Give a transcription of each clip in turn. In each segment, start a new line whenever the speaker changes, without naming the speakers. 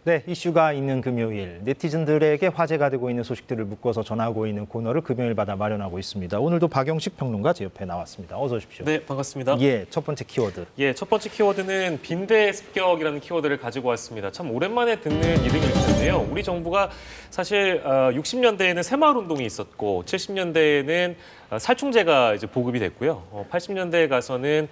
네, 이슈가 있는 금요일, 네티즌들에게 화제가 되고 있는 소식들을 묶어서 전하고 있는 코너를 금요일마다 마련하고 있습니다. 오늘도 박영식 평론가 제 옆에 나왔습니다. 어서 오십시오.
네, 반갑습니다.
예, 첫 번째 키워드.
예, 첫 번째 키워드는 빈대 습격이라는 키워드를 가지고 왔습니다. 참 오랜만에 듣는 이름일 텐데요. 우리 정부가 사실 60년대에는 새마을 운동이 있었고 70년대에는 살충제가 이제 보급이 됐고요. 80년대에 가서는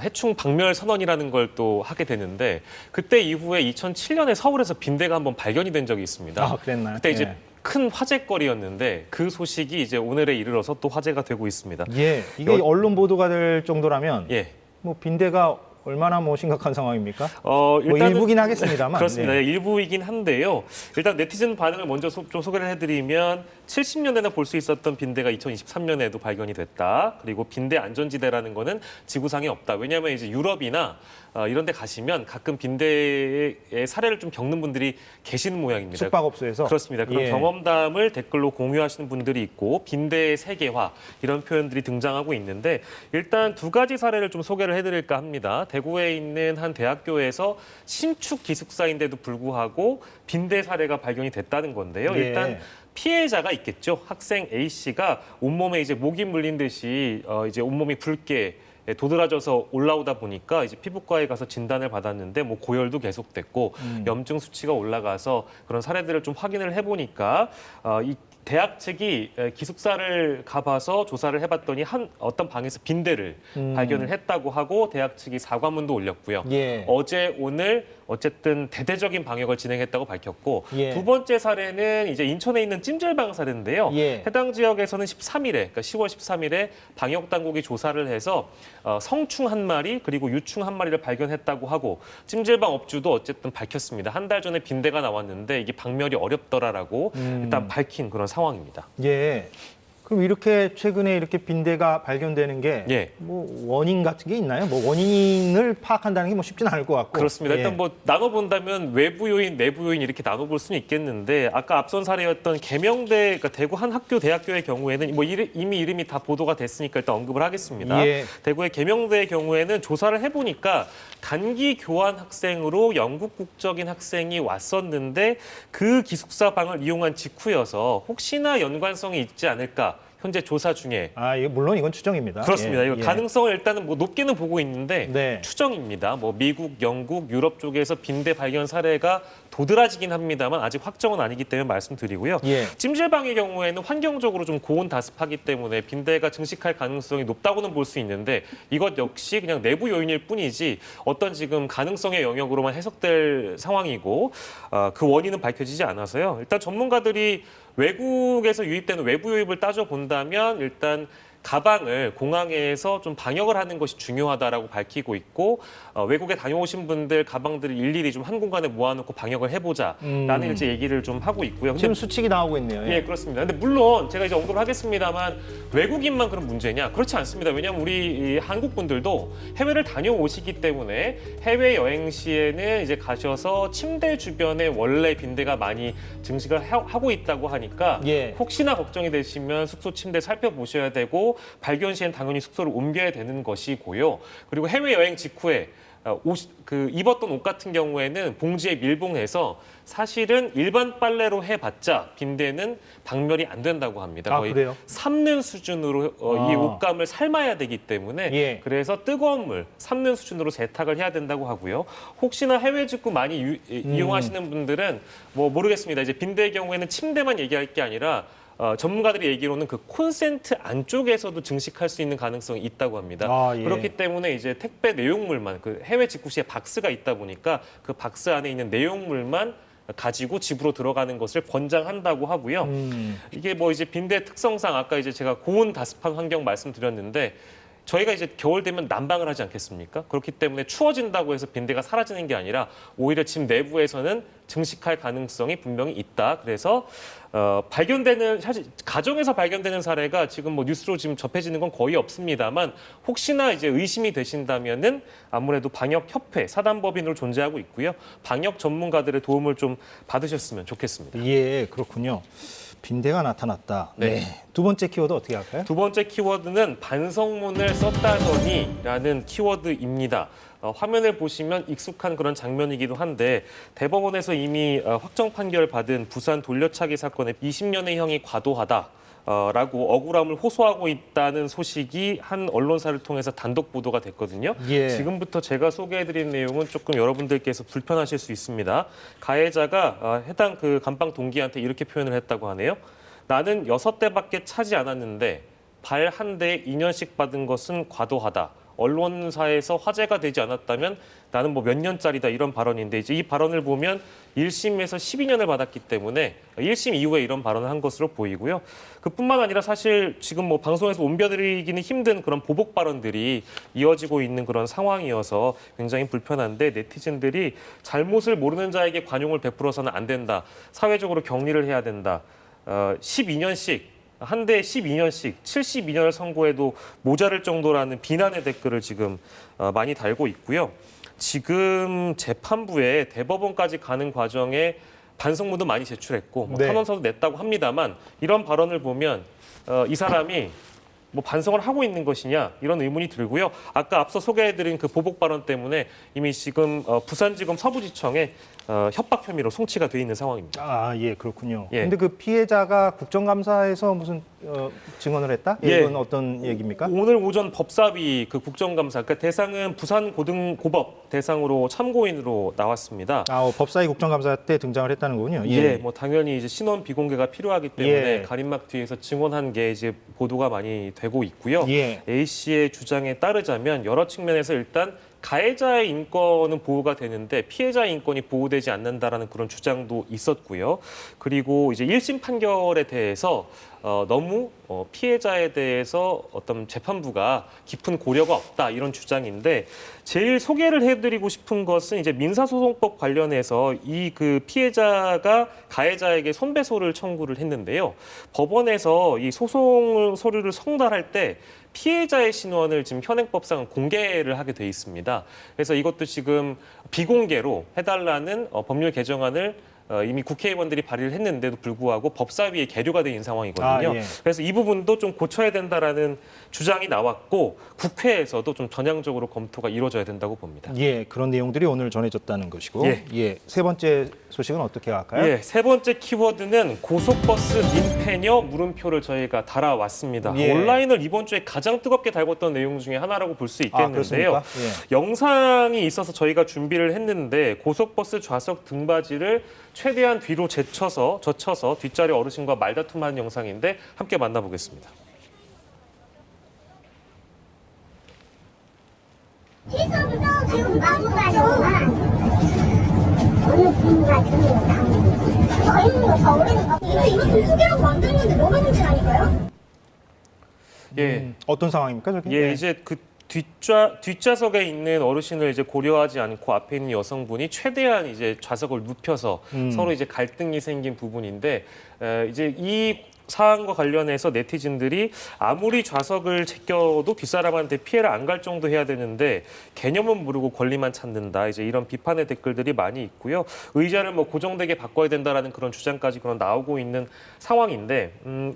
해충 박멸 선언이라는 걸 또 하게 되는데 그때 이후에 2007년에 서울에서 빈대가 한번 발견이 된 적이 있습니다.
아, 그랬나요?
그때 이제
예.
큰 화제거리였는데 그 소식이 이제 오늘에 이르러서 또 화제가 되고 있습니다.
예, 이게 언론 보도가 될 정도라면
예.
뭐 빈대가 얼마나 뭐 심각한 상황입니까?
일단은
뭐 일부긴 하겠습니다만.
그렇습니다.
네.
일부이긴 한데요. 일단 네티즌 반응을 먼저 좀 소개를 해드리면 70년대나 볼 수 있었던 빈대가 2023년에도 발견이 됐다. 그리고 빈대 안전지대라는 거는 지구상에 없다. 왜냐하면 이제 유럽이나 이런 데 가시면 가끔 빈대의 사례를 좀 겪는 분들이 계시는 모양입니다.
숙박업소에서.
그렇습니다. 그런
예.
경험담을 댓글로 공유하시는 분들이 있고 빈대의 세계화 이런 표현들이 등장하고 있는데 일단 두 가지 사례를 좀 소개를 해드릴까 합니다. 대구에 있는 한 대학교에서 신축 기숙사인데도 불구하고 빈대 사례가 발견이 됐다는 건데요.
예.
일단 피해자가 있겠죠. 학생 A 씨가 온몸에 이제 모기 물린 듯이 이제 온몸이 붉게 도드라져서 올라오다 보니까 이제 피부과에 가서 진단을 받았는데 뭐 고열도 계속됐고 염증 수치가 올라가서 그런 사례들을 좀 확인을 해보니까 이 대학 측이 기숙사를 가봐서 조사를 해봤더니 어떤 방에서 빈대를 발견을 했다고 하고 대학 측이 사과문도 올렸고요.
예.
어제 오늘 어쨌든 대대적인 방역을 진행했다고 밝혔고
예.
두 번째 사례는 이제 인천에 있는 찜질방 사례인데요.
예.
해당 지역에서는 13일에 그러니까 10월 13일에 방역 당국이 조사를 해서 성충 한 마리 그리고 유충 한 마리를 발견했다고 하고 찜질방 업주도 어쨌든 밝혔습니다. 한 달 전에 빈대가 나왔는데 이게 박멸이 어렵더라라고 일단 밝힌 그런 상황입니다.
예. 그럼 이렇게 최근에 이렇게 빈대가 발견되는 게
예.
뭐 원인 같은 게 있나요? 뭐 원인을 파악한다는 게 뭐 쉽지는 않을 것 같고.
그렇습니다.
예.
일단 뭐 나눠본다면 외부 요인, 내부 요인 이렇게 나눠볼 수는 있겠는데 아까 앞선 사례였던 계명대, 그러니까 대구 한 학교, 대학교의 경우에는 뭐 이미 이름이 다 보도가 됐으니까 일단 언급을 하겠습니다.
예.
대구의 계명대의 경우에는 조사를 해보니까 단기 교환 학생으로 영국 국적인 학생이 왔었는데 그 기숙사 방을 이용한 직후여서 혹시나 연관성이 있지 않을까. 현재 조사 중에
아, 물론 이건 추정입니다.
그렇습니다.
예,
이거
예.
가능성을 일단은 뭐 높게는 보고 있는데
네.
추정입니다. 뭐 미국, 영국, 유럽 쪽에서 빈대 발견 사례가 도드라지긴 합니다만 아직 확정은 아니기 때문에 말씀드리고요.
예.
찜질방의 경우에는 환경적으로 좀 고온다습하기 때문에 빈대가 증식할 가능성이 높다고는 볼 수 있는데 이것 역시 그냥 내부 요인일 뿐이지 어떤 지금 가능성의 영역으로만 해석될 상황이고 그 원인은 밝혀지지 않아서요. 일단 전문가들이 외국에서 유입되는 외부 유입을 따져본다면 일단 가방을 공항에서 좀 방역을 하는 것이 중요하다라고 밝히고 있고 외국에 다녀오신 분들 가방들을 일일이 좀 한 공간에 모아놓고 방역을 해보자라는 이제 얘기를 좀 하고 있고요. 근데
지금 수칙이 나오고 있네요.
예, 그렇습니다. 근데 물론 제가 이제 언급을 하겠습니다만 외국인만 그런 문제냐? 그렇지 않습니다. 왜냐하면 우리 이 한국 분들도 해외를 다녀오시기 때문에 해외 여행 시에는 이제 가셔서 침대 주변에 원래 빈대가 많이 증식을 하고 있다고 하니까
예.
혹시나 걱정이 되시면 숙소 침대 살펴보셔야 되고 발견 시엔 당연히 숙소를 옮겨야 되는 것이고요. 그리고 해외 여행 직후에 입었던 옷 같은 경우에는 봉지에 밀봉해서 사실은 일반 빨래로 해봤자 빈대는 박멸이 안 된다고 합니다.
아,
거의
그래요?
삶는 수준으로 이 옷감을 삶아야 되기 때문에
예.
그래서 뜨거운 물 삶는 수준으로 세탁을 해야 된다고 하고요. 혹시나 해외 직구 많이 이용하시는 분들은 뭐 모르겠습니다. 이제 빈대의 경우에는 침대만 얘기할 게 아니라 전문가들이 얘기로는 그 콘센트 안쪽에서도 증식할 수 있는 가능성이 있다고 합니다.
아, 예.
그렇기 때문에 이제 택배 내용물만 그 해외 직구 시에 박스가 있다 보니까 그 박스 안에 있는 내용물만 가지고 집으로 들어가는 것을 권장한다고 하고요. 이게 뭐 이제 빈대 특성상 아까 이제 제가 고온 다습한 환경 말씀드렸는데 저희가 이제 겨울 되면 난방을 하지 않겠습니까? 그렇기 때문에 추워진다고 해서 빈대가 사라지는 게 아니라 오히려 집 내부에서는 증식할 가능성이 분명히 있다. 그래서 발견되는 사실 가정에서 발견되는 사례가 지금 뭐 뉴스로 지금 접해지는 건 거의 없습니다만 혹시나 이제 의심이 되신다면은 아무래도 방역협회 사단법인으로 존재하고 있고요. 방역 전문가들의 도움을 좀 받으셨으면 좋겠습니다.
예, 그렇군요. 빈대가 나타났다.
네.
두 번째 키워드 어떻게 할까요?
두 번째 키워드는 반성문을 썼다더니라는 키워드입니다. 화면을 보시면 익숙한 그런 장면이기도 한데 대법원에서 이미 확정 판결 받은 부산 돌려차기 사건의 20년의 형이 과도하다. 라고 억울함을 호소하고 있다는 소식이 한 언론사를 통해서 단독 보도가 됐거든요.
예.
지금부터 제가 소개해드린 내용은 조금 여러분들께서 불편하실 수 있습니다. 가해자가 해당 그 감방 동기한테 이렇게 표현을 했다고 하네요. 나는 6대밖에 차지 않았는데 발 한 대에 2년씩 받은 것은 과도하다. 언론사에서 화제가 되지 않았다면 나는 뭐 몇 년짜리다 이런 발언인데 이제 이 발언을 보면 1심에서 12년을 받았기 때문에 1심 이후에 이런 발언을 한 것으로 보이고요. 그뿐만 아니라 사실 지금 뭐 방송에서 옮겨드리기는 힘든 그런 보복 발언들이 이어지고 있는 그런 상황이어서 굉장히 불편한데 네티즌들이 잘못을 모르는 자에게 관용을 베풀어서는 안 된다. 사회적으로 격리를 해야 된다. 12년씩 한 대에 12년씩 72년을 선고해도 모자랄 정도라는 비난의 댓글을 지금 많이 달고 있고요. 지금 재판부에 대법원까지 가는 과정에 반성문도 많이 제출했고
네.
탄원서도 냈다고 합니다만 이런 발언을 보면 이 사람이 뭐 반성을 하고 있는 것이냐 이런 의문이 들고요. 아까 앞서 소개해드린 그 보복 발언 때문에 이미 지금 부산지검 서부지청에 협박 혐의로 송치가 돼 있는 상황입니다.
아, 예, 그렇군요.
예.
근데 그 피해자가 국정감사에서 무슨 증언을 했다?
예.
이건 어떤 얘기입니까?
오늘 오전 법사위 그 국정감사, 그러니까 대상은 부산고등고법 대상으로 참고인으로 나왔습니다.
법사위 국정감사 때 등장을 했다는 거군요.
예, 뭐 당연히 이제 신원 비공개가 필요하기 때문에
예.
가림막 뒤에서 증언한 게 이제 보도가 많이 되고 있고요.
예.
A 씨의 주장에 따르자면 여러 측면에서 일단 가해자의 인권은 보호가 되는데 피해자의 인권이 보호되지 않는다라는 그런 주장도 있었고요. 그리고 이제 1심 판결에 대해서 너무 피해자에 대해서 어떤 재판부가 깊은 고려가 없다 이런 주장인데 제일 소개를 해드리고 싶은 것은 이제 민사소송법 관련해서 이 그 피해자가 가해자에게 손배소를 청구를 했는데요. 법원에서 이 소송 서류를 송달할 때 피해자의 신원을 지금 현행법상 공개를 하게 돼 있습니다. 그래서 이것도 지금 비공개로 해달라는 법률 개정안을 이미 국회의원들이 발의를 했는데도 불구하고 법사위에 계류가 돼 있는 상황이거든요.
예.
그래서 이 부분도 좀 고쳐야 된다라는 주장이 나왔고 국회에서도 좀 전향적으로 검토가 이루어져야 된다고 봅니다.
예, 그런 내용들이 오늘 전해졌다는 것이고,
예.
세 번째 소식은 어떻게 할까요?
예, 세 번째 키워드는 고속버스 민폐녀 물음표를 저희가 달아왔습니다.
예.
온라인을 이번 주에 가장 뜨겁게 달궜던 내용 중에 하나라고 볼 수 있겠는데요.
그렇습니까? 예.
영상이 있어서 저희가 준비를 했는데 고속버스 좌석 등받이를 최대한 뒤로 젖혀서 뒷자리 어르신과 말다툼하는 영상인데 함께 만나보겠습니다.
해서부터 지금 마구가서 어느 분과 들어오다. 저희는 더 오래니까 이거 분수기라고 만드는 건데 뭐가 문제 아닐까요?
예,
어떤 상황입니까, 저게?
예, 이제 그 뒷좌석에 있는 어르신을 이제 고려하지 않고 앞에 있는 여성분이 최대한 이제 좌석을 눕혀서 서로 이제 갈등이 생긴 부분인데 이제 이 사안과 관련해서 네티즌들이 아무리 좌석을 제껴도 뒷사람한테 피해를 안 갈 정도 해야 되는데 개념은 모르고 권리만 찾는다. 이제 이런 비판의 댓글들이 많이 있고요. 의자를 뭐 고정되게 바꿔야 된다라는 그런 주장까지 그런 나오고 있는 상황인데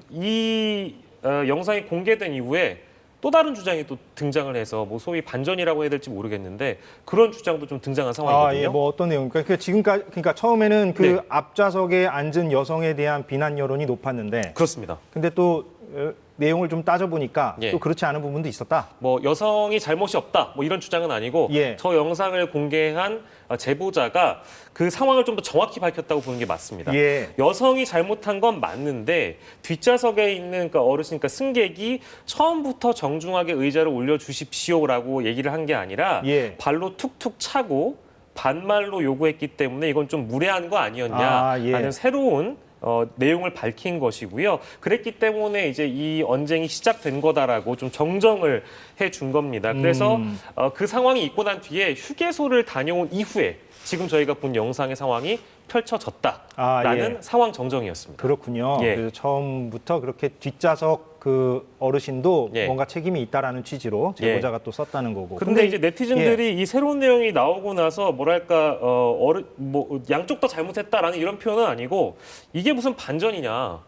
이 영상이 공개된 이후에 또 다른 주장이 또 등장을 해서 뭐 소위 반전이라고 해야 될지 모르겠는데 그런 주장도 좀 등장한 상황이거든요.
예, 뭐 어떤 내용입니까? 그러니까 처음에는 그
네.
앞좌석에 앉은 여성에 대한 비난 여론이 높았는데,
그렇습니다.
근데 또 내용을 좀 따져보니까
예.
또 그렇지 않은 부분도 있었다.
뭐 여성이 잘못이 없다 뭐 이런 주장은 아니고
예.
저 영상을 공개한 제보자가 그 상황을 좀 더 정확히 밝혔다고 보는 게 맞습니다.
예.
여성이 잘못한 건 맞는데 뒷좌석에 있는 그러니까 어르신, 그러니까 승객이 처음부터 정중하게 의자를 올려주십시오라고 얘기를 한 게 아니라
예.
발로 툭툭 차고 반말로 요구했기 때문에 이건 좀 무례한 거 아니었냐라는
예.
새로운 내용을 밝힌 것이고요. 그랬기 때문에 이제 이 언쟁이 시작된 거다라고 좀 정정을 해준 겁니다. 그래서 그 상황이 있고 난 뒤에 휴게소를 다녀온 이후에 지금 저희가 본 영상의 상황이 펼쳐졌다라는
예.
상황 정정이었습니다.
그렇군요.
예.
그래서 처음부터 그렇게 뒷좌석 그 어르신도
예.
뭔가 책임이 있다라는 취지로 제보자가 또 썼다는 거고.
근데 이제 네티즌들이
예.
이 새로운 내용이 나오고 나서 뭐랄까 양쪽 다 잘못했다라는 이런 표현은 아니고 이게 무슨 반전이냐.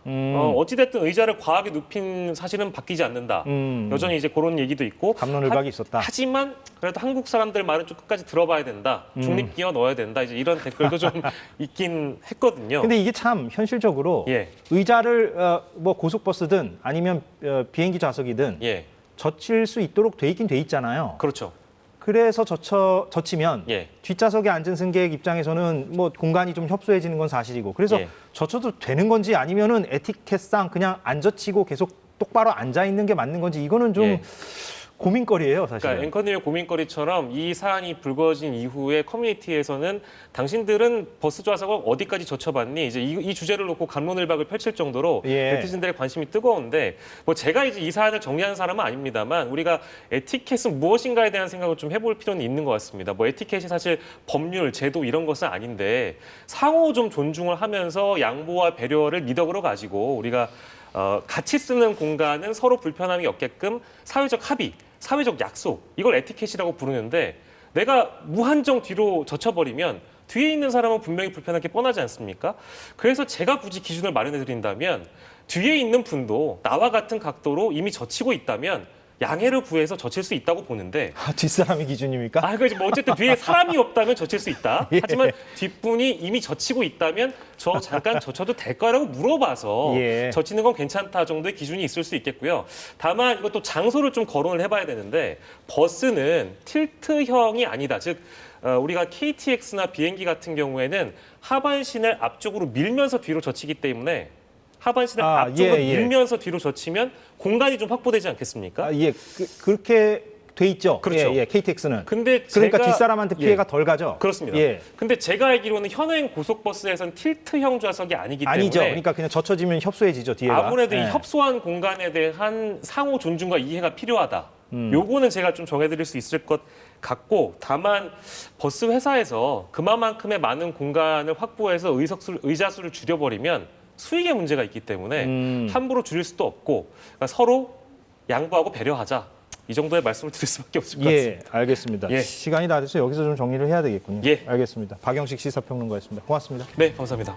어찌됐든 의자를 과하게 눕힌 사실은 바뀌지 않는다. 여전히 이제 그런 얘기도 있고.
갑론을박이 있었다.
하지만 그래도 한국 사람들 말은 좀 끝까지 들어봐야 된다. 중립 끼워 넣어야 된다. 이제 이런 댓글도 좀 있긴 했거든요.
근데 이게 참 현실적으로
예.
의자를 뭐 고속버스든 아니면 비행기 좌석이든
예.
젖힐 수 있도록 돼 있긴 돼 있잖아요.
그렇죠.
그래서 젖히면
예.
뒷좌석에 앉은 승객 입장에서는 뭐 공간이 좀 협소해지는 건 사실이고 그래서
예.
젖혀도 되는 건지 아니면은 에티켓상 그냥 안 젖히고 계속 똑바로 앉아 있는 게 맞는 건지 이거는 좀
예.
고민거리예요, 사실.
그러니까 앵커님의 고민거리처럼 이 사안이 불거진 이후에 커뮤니티에서는 당신들은 버스 좌석을 어디까지 젖혀봤니? 이제 이 주제를 놓고 갑론을박을 펼칠 정도로
예.
네티즌들의 관심이 뜨거운데 뭐 제가 이제 이 사안을 정리하는 사람은 아닙니다만 우리가 에티켓은 무엇인가에 대한 생각을 좀 해볼 필요는 있는 것 같습니다. 뭐 에티켓이 사실 법률, 제도 이런 것은 아닌데 상호 좀 존중을 하면서 양보와 배려를 미덕으로 가지고 우리가 같이 쓰는 공간은 서로 불편함이 없게끔 사회적 합의, 사회적 약속 이걸 에티켓이라고 부르는데 내가 무한정 뒤로 젖혀버리면 뒤에 있는 사람은 분명히 불편한 게 뻔하지 않습니까? 그래서 제가 굳이 기준을 마련해 드린다면 뒤에 있는 분도 나와 같은 각도로 이미 젖히고 있다면 양해를 구해서 젖힐 수 있다고 보는데
뒷사람의 기준입니까?
그지 뭐 어쨌든 뒤에 사람이 없다면 젖힐 수 있다.
예.
하지만 뒷분이 이미 젖히고 있다면 저 잠깐 젖혀도 될까라고 물어봐서
예.
젖히는 건 괜찮다 정도의 기준이 있을 수 있겠고요. 다만 이것도 장소를 좀 거론을 해봐야 되는데 버스는 틸트형이 아니다. 즉 우리가 KTX나 비행기 같은 경우에는 하반신을 앞쪽으로 밀면서 뒤로 젖히기 때문에 하반신을 앞쪽으로
예.
밀면서 뒤로 젖히면 공간이 좀 확보되지 않겠습니까?
예, 그렇게 돼 있죠.
그렇죠.
예, KTX는.
근데
그러니까
제가-
뒷사람한테 피해가
예.
덜 가죠.
그렇습니다.
예.
근데 제가 알기로는 현행 고속버스에선 틸트형 좌석이 아니기
아니죠.
때문에
그러니까 그냥 젖혀지면 협소해지죠, 뒤에가.
아무래도 이
예.
협소한 공간에 대한 상호 존중과 이해가 필요하다. 요거는 제가 좀 정해드릴 수 있을 것 같고 다만 버스 회사에서 그만큼의 많은 공간을 확보해서 의자 수를 줄여버리면 수익의 문제가 있기 때문에 함부로 줄일 수도 없고 그러니까 서로 양보하고 배려하자. 이 정도의 말씀을 드릴 수밖에 없을 것 같습니다.
예, 알겠습니다.
예.
시간이 다 돼서 여기서 좀 정리를 해야 되겠군요.
예.
알겠습니다. 박영식 시사평론가였습니다. 고맙습니다.
네, 감사합니다.